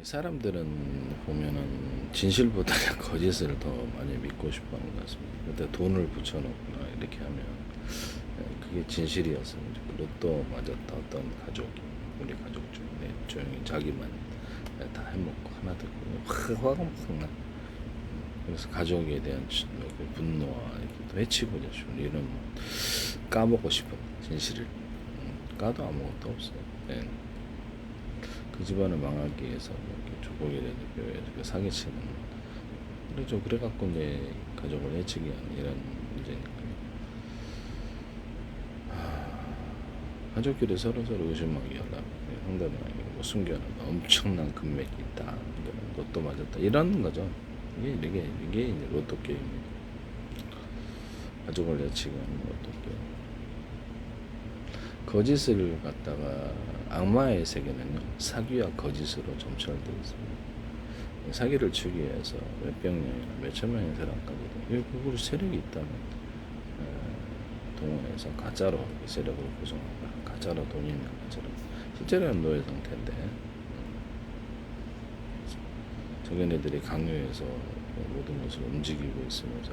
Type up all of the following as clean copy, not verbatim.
사람들은 보면은 진실보다 거짓을 더 많이 믿고 싶어 하는 것 같습니다. 근데 돈을 붙여놓거나 이렇게 하면 그게 진실이었으면 로또 맞았다 어떤 가족이 우리 가족 중에 조용히 자기만 다 해먹고 하나도 화가 막 나. 그래서 가족에 대한 분노와 이렇게 해치고자 싶은 이런 까먹고 싶은 진실을 까도 아무것도 없어요. 네. 그 집안을 망하기 위해서 이렇게 조국이라도 교회에서 사기치는 그렇죠. 그래갖고 이제 가족을 해치기 하는 이런 문제니까요. 가족끼리 서로서로 의심하게 하려고 상대방에게 뭐 숨겨놓은 엄청난 금맥이 있다, 로또 맞았다 이런 거죠. 이게 이제 로또 게임입니다. 가족을 해치기 하는 로또 게임. 거짓을 갖다가 악마의 세계는요 사기와 거짓으로 점철되어 있습니다. 사기를 치기 위해서 몇백 명이나 몇천 명의 사람까지도 그걸 세력이 있다면 동원해서 가짜로 세력을 구성하거나 가짜로 돈이 있는 것처럼 실제로는 노예 상태인데 저걔네들이 강요해서 모든 것을 움직이고 있으면서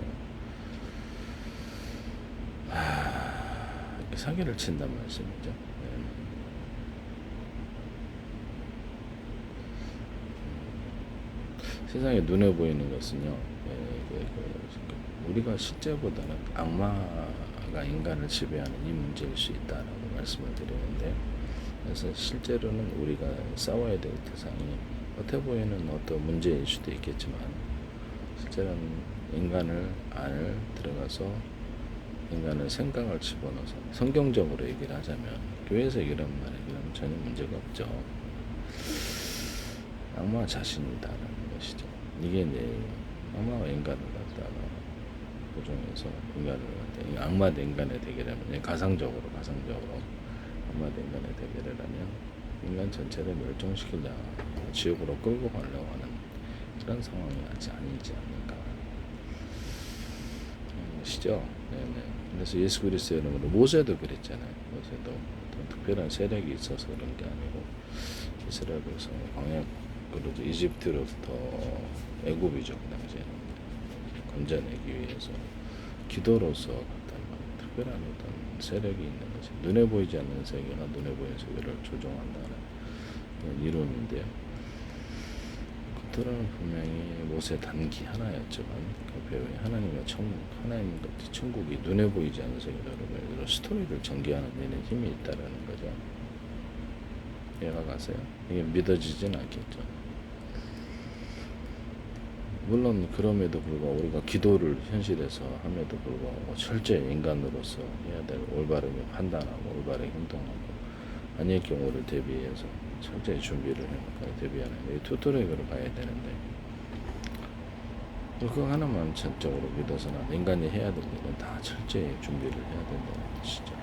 사기를 친단 말씀이죠. 세상에 눈에 보이는 것은요, 우리가 실제보다는 악마가 인간을 지배하는 이 문제일 수 있다라고 말씀을 드리는데, 그래서 실제로는 우리가 싸워야 될 대상이 겉에 보이는 어떤 문제일 수도 있겠지만, 실제로는 인간을 안을 들어가서 인간의 생각을 집어넣어서 성경적으로 얘기를 하자면 교회에서 이런 말이면 전혀 문제가 없죠. 악마 자신이다라는 것이죠. 이게 이제 악마와 인간을 갖다가 고정해서 인간을 갖다가 악마 대 인간의 대결하면 가상적으로 악마 대 인간의 대결을 하면 인간 전체를 멸종시키려 지옥으로 끌고 가려고 하는 그런 상황이 아니지 않을까 하는 것이죠. 네네. 그래서 예수 그리스도의 이름으로 모세도 그랬잖아요. 모세도 어떤 특별한 세력이 있어서 그런 게 아니고 이스라엘 백성을 광야로 이집트로부터 애굽이죠. 그 당시에는 건져내기 위해서 기도로서 어떤 특별한 어떤 세력이 있는 것이 눈에 보이지 않는 세계가 눈에 보이는 세계를 조종한다는 그런 이론인데요. 겉으로는 분명히 모세 단기 하나였지만 그 배우에 하나님과 하나님과 천국이 눈에 보이지 않는 세계로 스토리를 전개하는 데는 힘이 있다라는 거죠. 이해가 가세요? 이게 믿어지진 않겠죠. 물론 그럼에도 불구하고 우리가 기도를 현실에서 함에도 불구하고 철저히 인간으로서 해야 될 올바르게 판단하고 올바르게 행동하고 아닐 경우를 대비해서 철저히 준비를 해놓고 대비하는 이 투토렉으로 가야 되는데 그거 하나만 전적으로 믿어서는 인간이 해야 될 일은 다 철저히 준비를 해야 된다는 것이죠.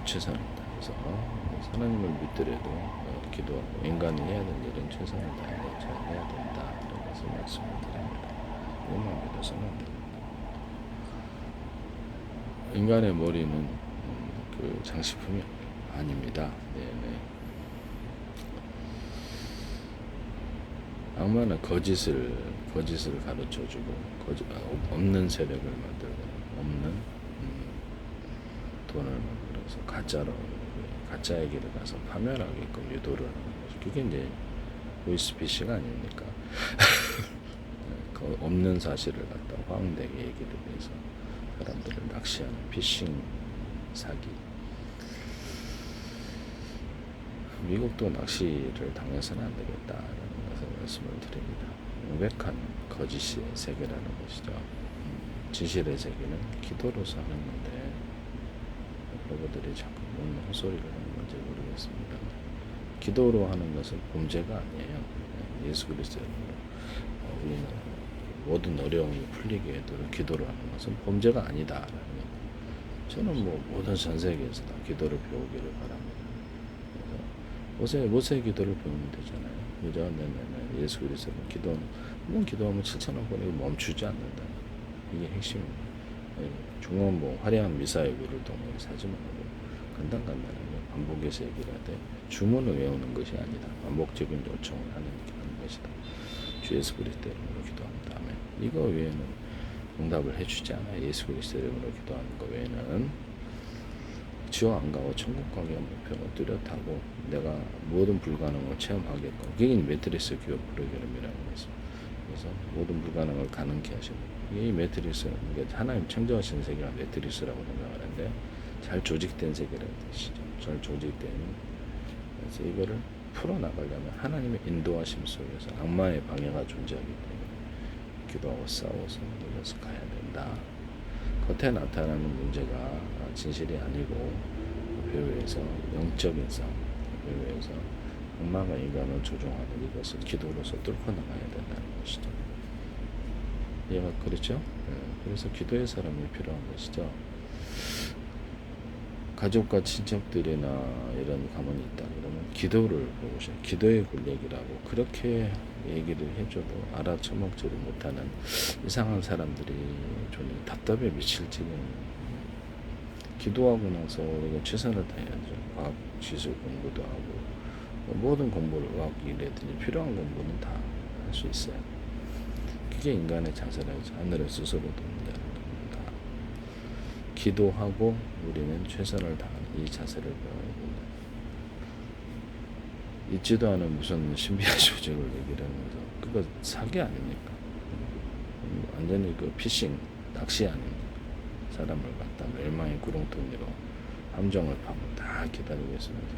최선을 다해서 하나님을 믿더라도 기도하고 인간이 해야 될 일은 최선을 다해서 잘 해야 된다. 이렇게 말씀을 드립니다. 이것만 믿어서는 안 됩니다. 인간의 머리는 그 장식품이 아닙니다. 네네. 악마는 거짓을 가르쳐주고 없는 세력을 만들고 없는 돈을 만들어서 가짜의 길을 가서 파멸하게끔 유도를 하는 거죠. 그게 이제 보이스피싱 아닙니까? 그 없는 사실을 갖다 황되게 얘기를 해서 사람들을 낚시하는 피싱 사기. 미국도 낚시를 당해서는 안 되겠다라는 것을 말씀을 드립니다. 명백한 거짓의 세계라는 것이죠. 진실의 세계는 기도로서 하는 건데 여러분들이 자꾸 뭔 헛소리를 하는 건지 모르겠습니다. 기도로 하는 것은 범죄가 아니에요. 예수 그리스도의 이름으로 우리는 모든 어려움이 풀리게 해도록 기도를 하는 것은 범죄가 아니다라는 거. 저는 모든 전 세계에서 다 기도를 배우기를 바랍니다. 모세의 기도를 배우면 되잖아요. 그죠? 네네네. 예수 그리스도는 한번 기도하면 7,000원 번이 멈추지 않는다. 이게 핵심입니다. 중원 화려한 미사일을 동원해서 하지 말고 간단하게 반복해서 얘기를 하되 주문을 외우는 것이 아니다. 반복적인 요청을 하는 것이다. 주 예수 그리스도 이름으로 기도합니다. 아멘. 이거 외에는 응답을 해주지 않아요. 예수 그리스도 이름으로 기도하는 거 외에는 지옥 안 가고 천국 가기 목표는 뚜렷하고 내가 모든 불가능을 체험하겠고 그게 매트리스 교육 프로그램이라는 것입니다. 그래서 모든 불가능을 가능케 하시는 이 매트리스는 하나님 창조하신 세계가 매트리스라고 생각하는데 잘 조직된 세계라는 뜻이죠. 잘 조직된 그래서 이거를 풀어나가려면 하나님의 인도하심 속에서 악마의 방해가 존재하기 때문에 기도하고 싸워서 노력해서 가야 된다. 겉에 나타나는 문제가 진실이 아니고 배후에서 영적인 싸움, 배후에서 악마가 인간을 조종하는 이것을 기도로서 뚫고 나가야 된다는 것이죠. 이해가 그렇죠? 네. 그래서 기도의 사람이 필요한 것이죠. 가족과 친척들이나 이런 가문이 있다 그러면 기도를 보고 싶어요. 기도의 권력이라고 그렇게 얘기를 해줘도 알아쳐먹지를 못하는 이상한 사람들이 좀 답답해 미칠 지경. 기도하고 나서 우리가 최선을 다해야죠. 과학 기술 공부도 하고 모든 공부를 의학이라든지 필요한 공부는 다 할 수 있어요. 그게 인간의 자세라죠. 하늘의 스스로 돕는다는 겁니다. 기도하고 우리는 최선을 다하는 이 자세를 배워야 된다. 있지도 않은 무슨 신비한 조직을 얘기를 하면서 그거 사기 아닙니까? 완전히 그 피싱, 낚시 아닙니까? 사람을 갖다 멸망의 구렁텅이로 함정을 파고 다 기다리고 있으면서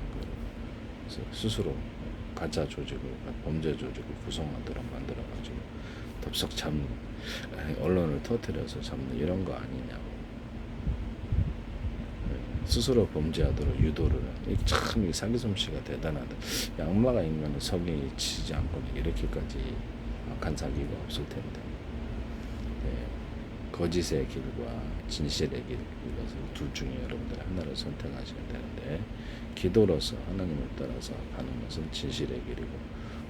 그래서 스스로 가짜 조직을 범죄 조직을 구성하도록 만들어가지고 덥석 잡는 언론을 터뜨려서 잡는 이런 거 아니냐고 스스로 범죄하도록 유도를 참 사기 솜씨가 대단하다. 악마가 인간을 성에 치지 않고는 이렇게까지 악한 사기가 없을 텐데 거짓의 길과 진실의 길 이것을 둘 중에 여러분들 하나를 선택하셔야 되는데 기도로서 하나님을 따라서 가는 것은 진실의 길이고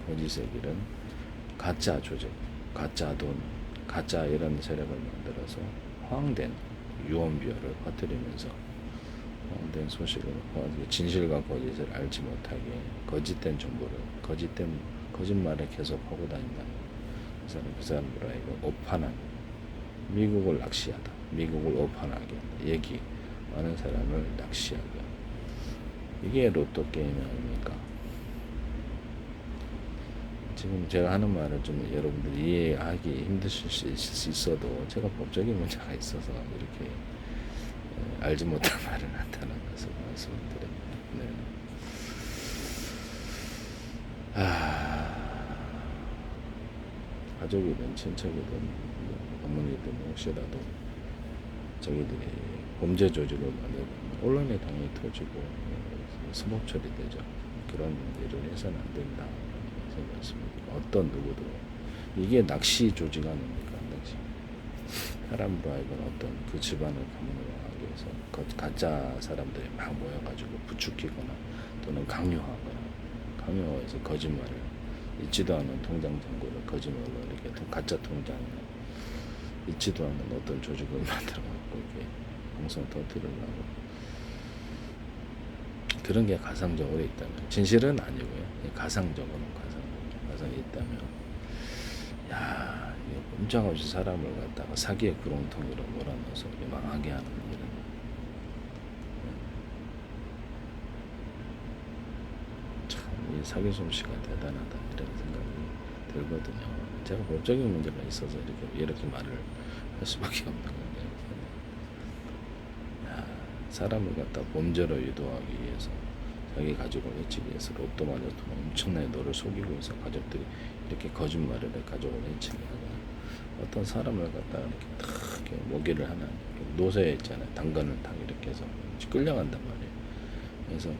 거짓의 길은 가짜 조직, 가짜 돈, 가짜 이런 세력을 만들어서 허황된 유언비어를 퍼뜨리면서 허황된 소식을 진실과 거짓을 알지 못하게 거짓된 정보를 거짓말을 계속 하고 다닌다는 그 사람으로 하여금 오판한 미국을 낚시하다. 미국을 오판하게 한다. 얘기 많은 사람을 낚시하게 한다. 이게 로또 게임이 아닙니까? 지금 제가 하는 말을 좀 여러분들 이해하기 힘드실 수 있어도 제가 법적인 문제가 있어서 이렇게 알지 못한 말을 한다는 것을 말씀을 드립니다. 네. 가족이든 친척이든 어머니든 혹시라도 저기들이 범죄 조직을 만들고 언론에 당연히 터지고 수법 처리되죠. 그런 일을 해서는 안 된다 생각했습니다. 어떤 누구도 이게 낚시 조직 아닙니까? 낚시 사람으로 하여금 어떤 그 집안을 가문화하기 위해서 가짜 사람들이 막 모여가지고 부추기거나 또는 강요해서 거짓말을 있지도 않은 통장 잔고를 거짓말로 이렇게 가짜 통장을 있지도 않은 어떤 조직을 만들어갖고 이렇게 공성 터뜨리려고 그런 게 가상적으로 있다면 진실은 아니고요. 가상적으로는 가상이 있다면 야 이거 꼼짝없이 사람을 갖다가 사기의 구렁텅이로 몰아넣어서 망하게 하는 일은 참 이 사기 솜씨가 대단하다 이런 생각이 들거든요. 제가 법적인 문제가 있어서 이렇게 말을 할 수밖에 없는 건데 사람을 갖다 범죄로 유도하기 위해서 자기 가족을 해치기 위해서 로또마저 엄청나게 너를 속이고 해서 가족들이 이렇게 거짓말을 해 가족을 해치게 하거나 어떤 사람을 갖다 이렇게 탁 이렇게 모기를 하나 노새에 있잖아요. 당근을 탁 이렇게 해서 끌려간단 말이에요. 그래서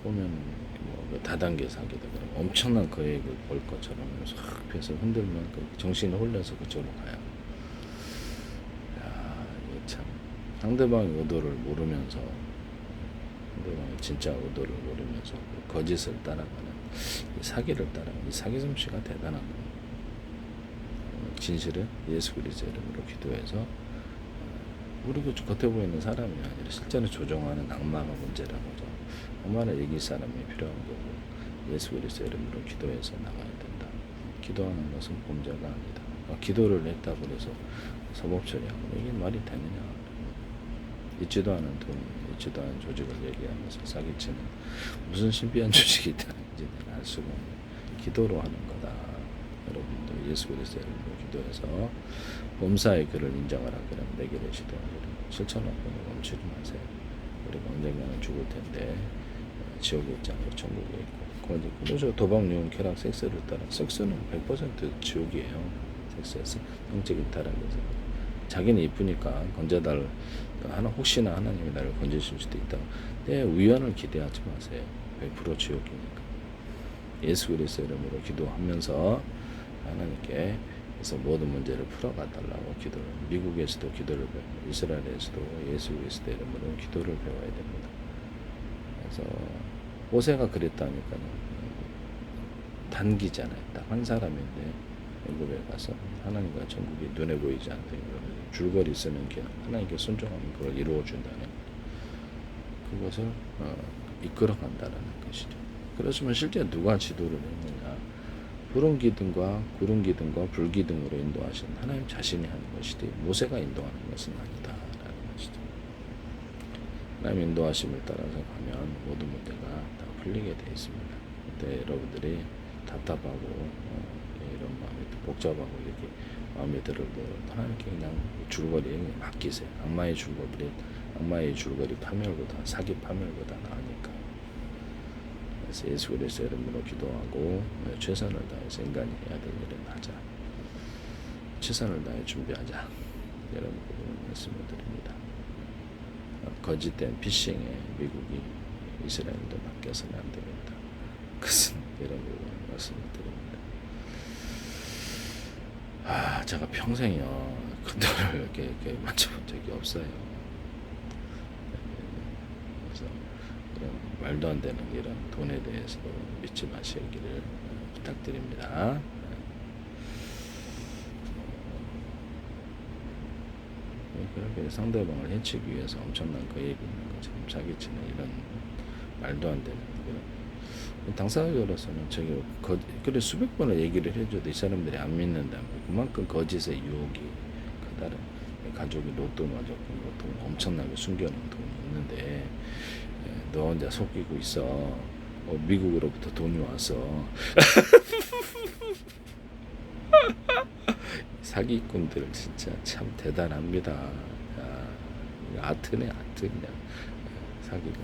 보면 뭐 다단계 사기다 그러면 엄청난 거액을 벌 것처럼 싹 펴서 흔들면 정신이 홀려서 그쪽으로 가요. 야, 이게 참 상대방의 의도를 모르면서 상대방의 진짜 의도를 모르면서 거짓을 따라가는 이 사기를 따라가는 이 사기 솜씨가 대단한 겁니다. 진실은 예수 그리스도 이름으로 기도해서 우리 그 겉에 보이는 사람이 아니라 실제로 조종하는 악마가 문제라는 거죠. 악마를 이길 사람이 필요한 거고 예수 그리스도 이름으로 기도해서 나가야 된다. 기도하는 것은 범죄가 아니다. 기도를 했다고 해서 서법 처리하고 이게 말이 되느냐. 있지도 않은 돈, 있지도 않은 조직을 얘기하면서 사기치는 무슨 신비한 조직이 있다는지 알 수가 없는 기도로 하는 거다. 여러분들 예수 그리스도 이름으로 기도해서 범사의 그를 인정하라. 그럼 내게를 시도하리라. 실천하고 멈추지 마세요. 우리가 언젠가는 죽을 텐데 지옥에 있지 않고 천국에 있고 그래서 도박, 유흥, 쾌락, 섹스를 따라 섹스는 100% 지옥이에요. 섹스에서 영적인 타락에서 자기는 이쁘니까 건져달 하나 혹시나 하나님이 나를 건지실 수도 있다. 내 위안을 기대하지 마세요. 100% 지옥이니까. 예수 그리스도 이름으로 기도하면서 하나님께 그래서 모든 문제를 풀어가 달라고 기도를 미국에서도 기도를 배우고 이스라엘에서도 예수 그리스도 이름으로 기도를 배워야 됩니다. 그래서 모세가 그랬다니까요. 단기잖아요. 딱 한 사람인데 애굽에 가서 하나님과 천국이 눈에 보이지 않대 줄거리 쓰는 게 하나님께 순종하면 그걸 이루어 준다는 그것을 이끌어 간다는 것이죠. 그렇지만 실제 누가 지도를 했느냐? 푸른 기둥과 구름 기둥과 불 기둥으로 인도하신 하나님 자신이 하는 것이지 모세가 인도하는 것은 아니다라는 것이죠. 하나님 인도하심을 따라서 가면 모든 문제가 다 풀리게 되어 있습니다. 그때 여러분들이 답답하고 이런 마음이 복잡하고 이렇게 마음에 들어도 하나님께 그냥 줄거리에 맡기세요. 악마의 줄거리 파멸보다 사기 파멸보다 나으니까. 그래서 예수 그리스도 이름으로 기도하고 최선을 다해서 인간이 해야 될 일은 하자. 최선을 다해 준비하자. 여러분께 말씀을 드립니다. 거짓된 피싱에 미국이 이스라엘도 맡겨서는 안 됩니다. 그것은 여러분께 말씀을 드립니다. 제가 평생이요 큰 돈을 이렇게 맞춰본 적이 없어요. 그래서 이런 말도 안 되는 이런 돈에 대해서 믿지 마시기를 부탁드립니다. 그렇게 상대방을 해치기 위해서 엄청난 그 얘기 있는 것처럼 사기치는 이런 말도 안 되는 그런 당사자로서는 저기 그래 수백 번을 얘기를 해줘도 이 사람들이 안 믿는다면 그만큼 거짓의 유혹이 크다는 가족이 로또 맞았고 로또 엄청나게 숨겨놓은 돈이 있는데 너 혼자 속이고 있어. 미국으로부터 돈이 와서 사기꾼들 진짜 참 대단합니다. 아트네 아트 그냥 사기가.